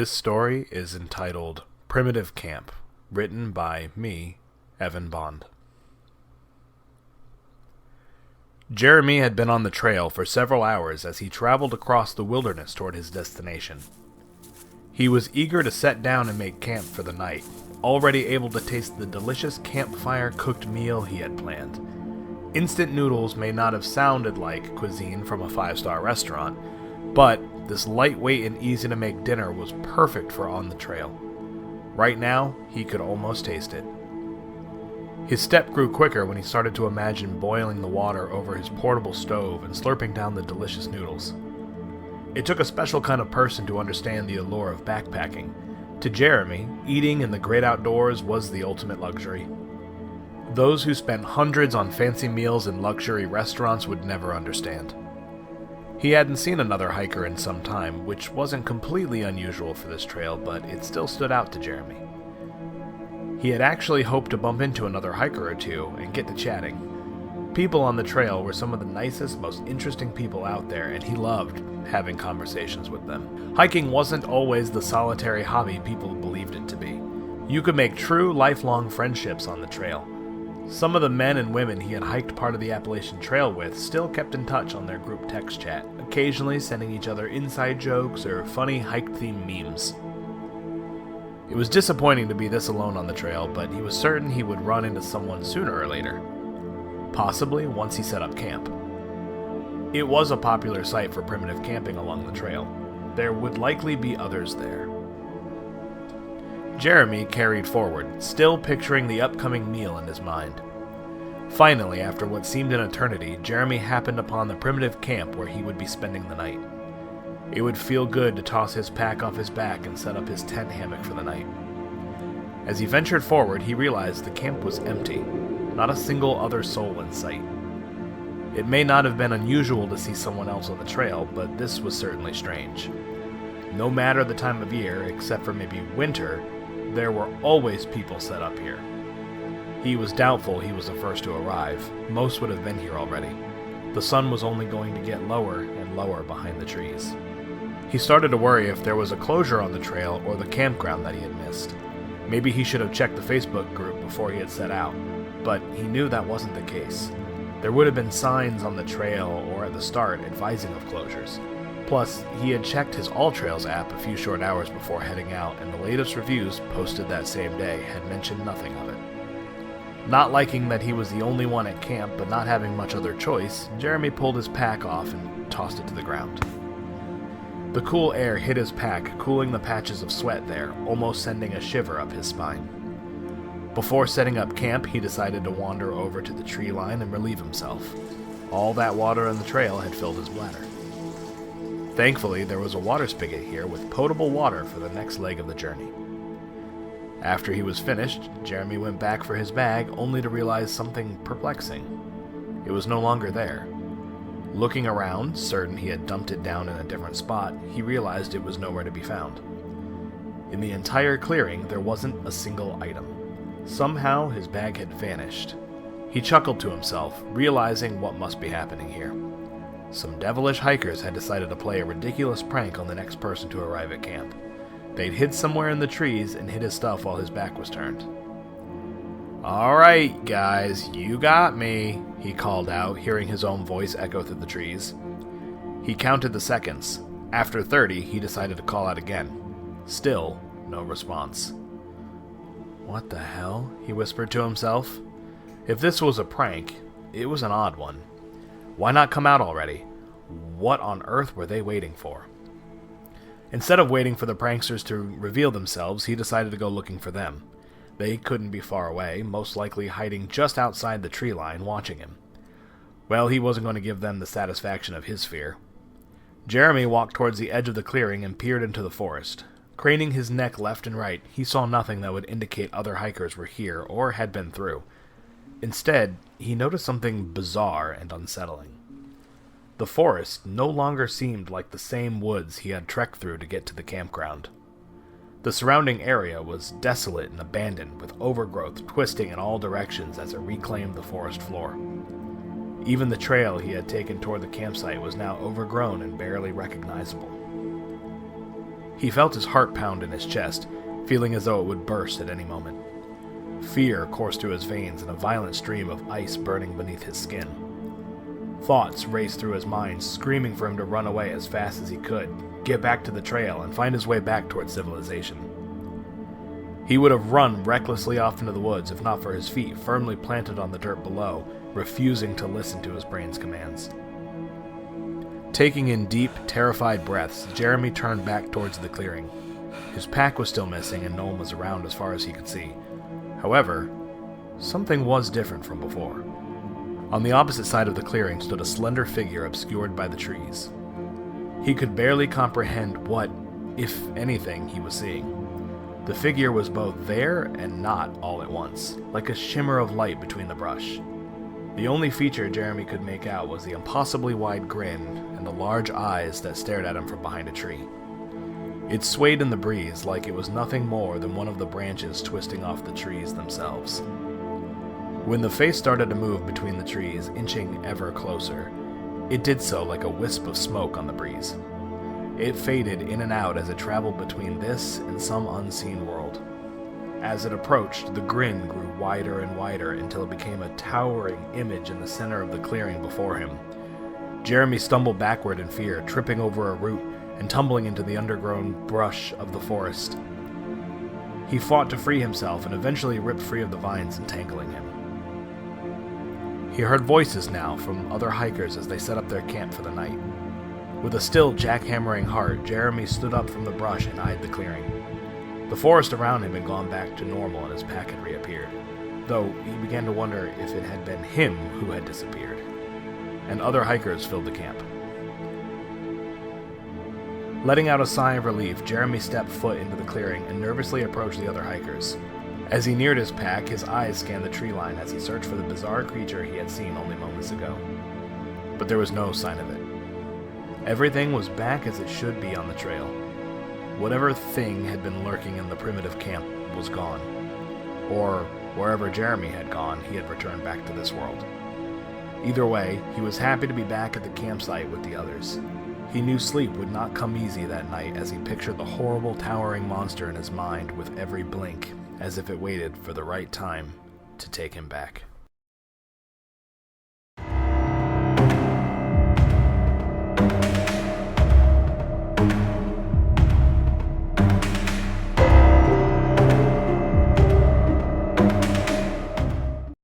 This story is entitled Primitive Camp, written by me, Evan Bond. Jeremy had been on the trail for several hours as he traveled across the wilderness toward his destination. He was eager to set down and make camp for the night, already able to taste the delicious campfire-cooked meal he had planned. Instant noodles may not have sounded like cuisine from a five-star restaurant, but this lightweight and easy-to-make dinner was perfect for on the trail. Right now, he could almost taste it. His step grew quicker when he started to imagine boiling the water over his portable stove and slurping down the delicious noodles. It took a special kind of person to understand the allure of backpacking. To Jeremy, eating in the great outdoors was the ultimate luxury. Those who spent hundreds on fancy meals in luxury restaurants would never understand. He hadn't seen another hiker in some time, which wasn't completely unusual for this trail, but it still stood out to Jeremy. He had actually hoped to bump into another hiker or two and get to chatting. People on the trail were some of the nicest, most interesting people out there, and he loved having conversations with them. Hiking wasn't always the solitary hobby people believed it to be. You could make true, lifelong friendships on the trail. Some of the men and women he had hiked part of the Appalachian Trail with still kept in touch on their group text chat, occasionally sending each other inside jokes or funny hike-themed memes. It was disappointing to be this alone on the trail, but he was certain he would run into someone sooner or later. Possibly once he set up camp. It was a popular site for primitive camping along the trail. There would likely be others there. Jeremy carried forward, still picturing the upcoming meal in his mind. Finally, after what seemed an eternity, Jeremy happened upon the primitive camp where he would be spending the night. It would feel good to toss his pack off his back and set up his tent hammock for the night. As he ventured forward, he realized the camp was empty, not a single other soul in sight. It may not have been unusual to see someone else on the trail, but this was certainly strange. No matter the time of year, except for maybe winter, there were always people set up here. He was doubtful he was the first to arrive. Most would have been here already. The sun was only going to get lower and lower behind the trees. He started to worry if there was a closure on the trail or the campground that he had missed. Maybe he should have checked the Facebook group before he had set out, but he knew that wasn't the case. There would have been signs on the trail or at the start advising of closures. Plus, he had checked his AllTrails app a few short hours before heading out, and the latest reviews posted that same day had mentioned nothing of it. Not liking that he was the only one at camp, but not having much other choice, Jeremy pulled his pack off and tossed it to the ground. The cool air hit his pack, cooling the patches of sweat there, almost sending a shiver up his spine. Before setting up camp, he decided to wander over to the tree line and relieve himself. All that water on the trail had filled his bladder. Thankfully, there was a water spigot here with potable water for the next leg of the journey. After he was finished, Jeremy went back for his bag, only to realize something perplexing. It was no longer there. Looking around, certain he had dumped it down in a different spot, he realized it was nowhere to be found. In the entire clearing, there wasn't a single item. Somehow, his bag had vanished. He chuckled to himself, realizing what must be happening here. Some devilish hikers had decided to play a ridiculous prank on the next person to arrive at camp. They'd hid somewhere in the trees and hid his stuff while his back was turned. "Alright, guys, you got me," he called out, hearing his own voice echo through the trees. He counted the seconds. After 30, he decided to call out again. Still, no response. "What the hell?" he whispered to himself. If this was a prank, it was an odd one. Why not come out already? What on earth were they waiting for? Instead of waiting for the pranksters to reveal themselves, he decided to go looking for them. They couldn't be far away, most likely hiding just outside the tree line, watching him. Well, he wasn't going to give them the satisfaction of his fear. Jeremy walked towards the edge of the clearing and peered into the forest. Craning his neck left and right, he saw nothing that would indicate other hikers were here or had been through. Instead, he noticed something bizarre and unsettling. The forest no longer seemed like the same woods he had trekked through to get to the campground. The surrounding area was desolate and abandoned, with overgrowth twisting in all directions as it reclaimed the forest floor. Even the trail he had taken toward the campsite was now overgrown and barely recognizable. He felt his heart pound in his chest, feeling as though it would burst at any moment. Fear coursed through his veins in a violent stream of ice burning beneath his skin. Thoughts raced through his mind, screaming for him to run away as fast as he could, get back to the trail, and find his way back towards civilization. He would have run recklessly off into the woods if not for his feet firmly planted on the dirt below, refusing to listen to his brain's commands. Taking in deep, terrified breaths, Jeremy turned back towards the clearing. His pack was still missing and no one was around as far as he could see. However, something was different from before. On the opposite side of the clearing stood a slender figure obscured by the trees. He could barely comprehend what, if anything, he was seeing. The figure was both there and not all at once, like a shimmer of light between the brush. The only feature Jeremy could make out was the impossibly wide grin and the large eyes that stared at him from behind a tree. It swayed in the breeze like it was nothing more than one of the branches twisting off the trees themselves. When the face started to move between the trees, inching ever closer, it did so like a wisp of smoke on the breeze. It faded in and out as it traveled between this and some unseen world. As it approached, the grin grew wider and wider until it became a towering image in the center of the clearing before him. Jeremy stumbled backward in fear, tripping over a root and tumbling into the undergrown brush of the forest. He fought to free himself and eventually ripped free of the vines entangling him. He heard voices now from other hikers as they set up their camp for the night. With a still jackhammering heart, Jeremy stood up from the brush and eyed the clearing. The forest around him had gone back to normal and his pack had reappeared, though he began to wonder if it had been him who had disappeared. And other hikers filled the camp. Letting out a sigh of relief, Jeremy stepped foot into the clearing and nervously approached the other hikers. As he neared his pack, his eyes scanned the tree line as he searched for the bizarre creature he had seen only moments ago. But there was no sign of it. Everything was back as it should be on the trail. Whatever thing had been lurking in the primitive camp was gone. Or, wherever Jeremy had gone, he had returned back to this world. Either way, he was happy to be back at the campsite with the others. He knew sleep would not come easy that night as he pictured the horrible towering monster in his mind with every blink, as if it waited for the right time to take him back.